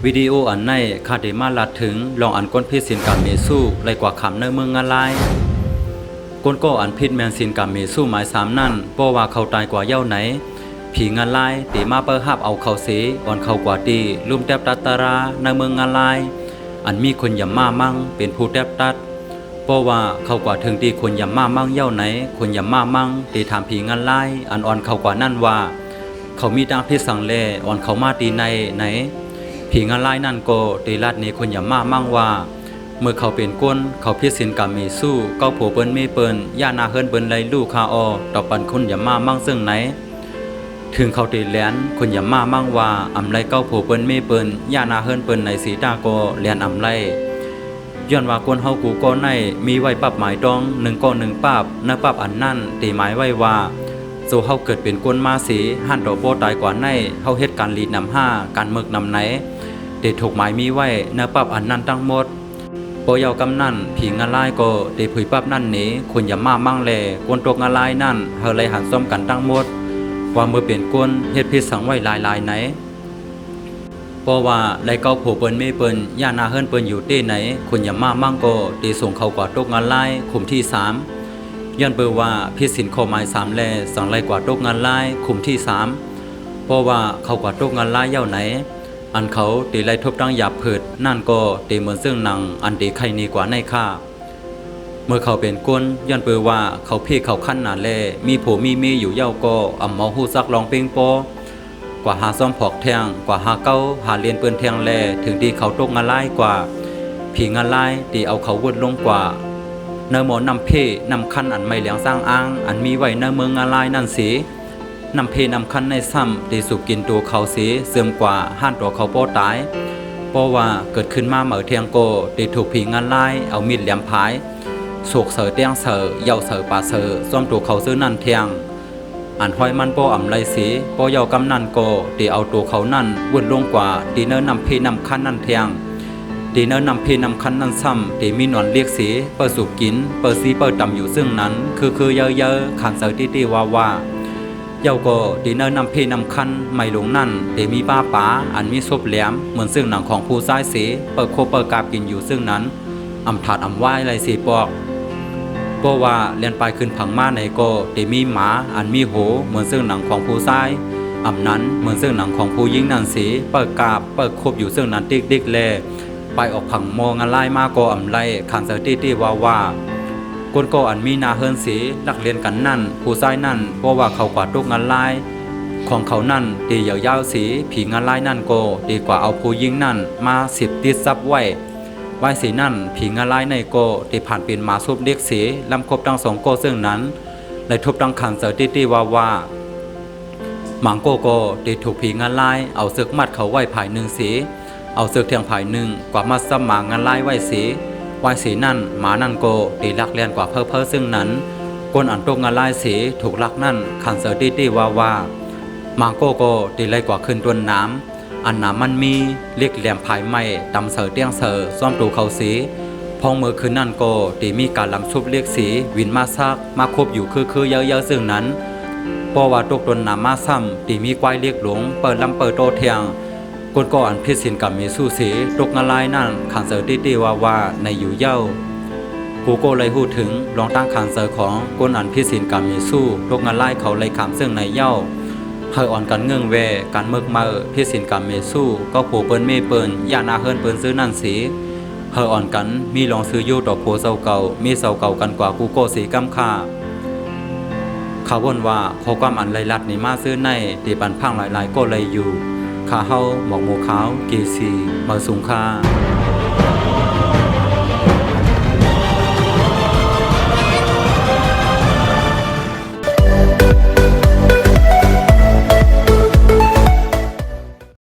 วิดีโออันในคาเดมาลัดถึงลองอันก้นพิษสินกาเมสู้ไรกว่าคำในเมืองงาลายก้นก็อันพิษแมนสินกาเมสู้หมายสามนั่นเพราะว่าเขาตายกว่าเย้าไหนผีงาลายตีมาเปิดหับเอาเขาเสียอ่อนเขากว่าตีลุ่มแทบตัดตาราในเมืองงาลายอันมีคนยำมามั่งเป็นผู้แทบตัดเพราะว่าเขากว่าถึงตีคนยำมามั่งเย้าไหนคนยำมามั่งตีถามผีงาลายอันอ่อนเขากว่านั่นว่าเขามีดังพิษสังเลอ่อนเขามาตีในไหนผีงาลายนั่นก็ตีลาดนี้คนอย่ามามั่งว่าเมื่อเขาเป็นก้นเขาพิสินกามีสู้เก้าโผเปิ้นไม่เปิ้นย่านาเฮิรนเปิ้นไรลูกคาอต่อปันคนอย่ามามั่งซึ่งไหนถึงเขาตีแหลนคนอย่ามามั่งว่าอำไรเก้าโผเปิ้นไม่เปิ้นย่านาเฮิรนเปิ้นในสีตาก็แหลนอำไรย้อนว่าก้นเฮากูก็ในมีไว้ปับหมายดองหนึ่งก็หนึ่งปับเนื้อปับอันนั่นตีหมายไว้ว่าโซเฮาเกิดเป็นก้นมาสีหันดอกโบตายกว่าในเฮาเฮ็ดการลีดนำห้าการเมึกนำไหนเดถูกหมายมีไว้เนื้อปับอันนั้นทั้งหมดโปยาวกำนั่นผีงาลายก็เดผุยปับนั่นนี้คนอย่ามามั่งแลกวนตกงาลายนั่นเฮาเลยหันซ้อมกันทั้งหมดว่าเมื่อเปลี่ยนก้นเฮ็ดพิษสังไว้ลายไหนเพราะว่าไรเก้าโผเปิ้นไม่เปิ้นย่านาเฮิรนเปิ้นอยู่ที่ไหนคนอย่ามามั่งก็เดส่งเขากว่าตกงาลายขุมที่3ย้อนเบอร์ว่าพิสินข้อหมาย3แลสังไรกว่าตกงานลายขุมที่3เพราะว่าเขากว่าตกงานลายเย้าไหนอันเขาตีไรทบตั้งหยาบเผิดนั่นก็ตีเหมือนซึ่งหนังอันตีไข่นีกว่าในข้าเมื่อเขาเป็นก้นย้อนเบอร์ว่าเขาพี่เขาขั้นหนาแลมีโผมีอยู่เย้าก็อ่ำเมาหูซักลองเป้งโปกว่าหาซ้อมผอกแทงกว่าหาเก้าหาเรียนเปืนแทงแลถึงตีเขาตกงานลายกว่าผีงานลายตีเอาเขาวนลงกว่าเนื้อหมอนำเพนำคันอันไม่เหลียงสร้างอ้างอันมีไว้เนื้อเมืองอะไรนั่นสีนำเพนำคันในซ้ำตีสุกินตัวเขาสีเสื่อมกว่าห้านตัวเขาโป้ตายเพราะว่าเกิดขึ้นมาเหมือเทียงโกตีถูกผีงานไล่เอามีดแหลมพายโศกเสือเตียงเสือเยาเสือป่าเสือซ่อมตัวเขาซื้อนั่นเทียงอันห้อยมันโป้อ่ำไรสีโป้เยากำนันโกตีเอาตัวเขานั่นวุ่นลงกว่าตีเนื้อนำเพนำคันนั่นเทียงตีเนื้อนำเพนำคันนั่นซ้ำตีมีหนอนเรียกสีเปิดสูบกินเปิดซีเปิดต่ำอยู่ซึ่งนั้นคือเยอะขันเสือตีว่าเย้าก็ตีเนื้อนำเพนำคันไม่ลงนั่นตีมีป้าป๋าอันมีซบแหลมเหมือนซึ่งหนังของผู้ซ้ายสีเปิดโคเปิดกาบกินอยู่ซึ่งนั้นอำถาดอำไหว้ไรสีปอกเพราะว่าเลียนไปขึ้นผังมาในก็ตีมีหมาอันมีโหเหมือนซึ่งหนังของผู้ซ้ายอำนั้นเหมือนซึ่งหนังของผู้ยิงนั่นสีเปิดกาบเปิดคบอยู่ซึ่งนั้นดิกแลไปออกผังมองอะไรมาก็อำไรขันเสือตีว่าก้นก็อันมีนาเฮิรนสีลักเรียนกันนั่นผู้ซ้ายนั่นเพราะว่าเขากว่าตกงานลายของเขานั่นตียาวสีผีงานลายนั่นก็ดีกว่าเอาผู้ยิงนั่นมา10ติดซับไว้สีนั่นผีงานลายในโกตีผ่านเป็นมาซุบเด็กสีลำคบทั้งสองโกซึ่งนั้นในทุบดังขันเสือตีว่าหมังโกตีถูกผีงานลายเอาเสือกมัดเขาไว้ภายหนึ่งสีเอาเสือกเทียงภายหนึ่งกว่ามัดซ้ำหมางานลายไว้สีนั่นหมานั่นโกตีลักเลียนกว่าเพ้อซึ่งนั้นก้นอันตกงานลายสีถูกลักนั่นขันเสือตีว่าหมังโกตีไล่กว่าขึ้นต้นน้ำอันน้ำมันมีเรียกแหลมภายไม่ดำเสือเตี้ยงเสือซ่อมตูเขาสีพองมือคืนนั่นโกตีมีการลำชุบเรียกสีวินมาซักมาคบอยู่คือเยอะซึ่งนั้นเพราะว่าตกต้นน้ำมาซ้ำตีมีควายเรียกหลงเปิดลำเปิดโตเทียงก้นก็อันพิสินกับมีสู้สีตกงานลายนั่นขันเสือตีว่าในอยู่เย้ากูก็เลยพูดถึงลองตั้งขันเสือของก้นอันพิสินกับมีสู้ตกงานลายเขาเลยขำซึ่งในเย้าเฮออ่อนกันเงื่องแวการเมิกมาพิสินกับมีสู้ก็ผูเปิ้นไม่เปิ้นย่านาเฮิรนเปิ้นซื้อนั่นสีเฮออ่อนกันมีลองซื้ออยู่ต่อโพเสาเก่ามีเสาเก่ากันกว่ากูก็สีกำค่าเขาบ่นว่าขอความอันไรลัดนี่มาซื้อในตีปันพังหลายก็เลยอยู่ข้าเฮาหมอกหมูขาวกีซีมาสูงค่า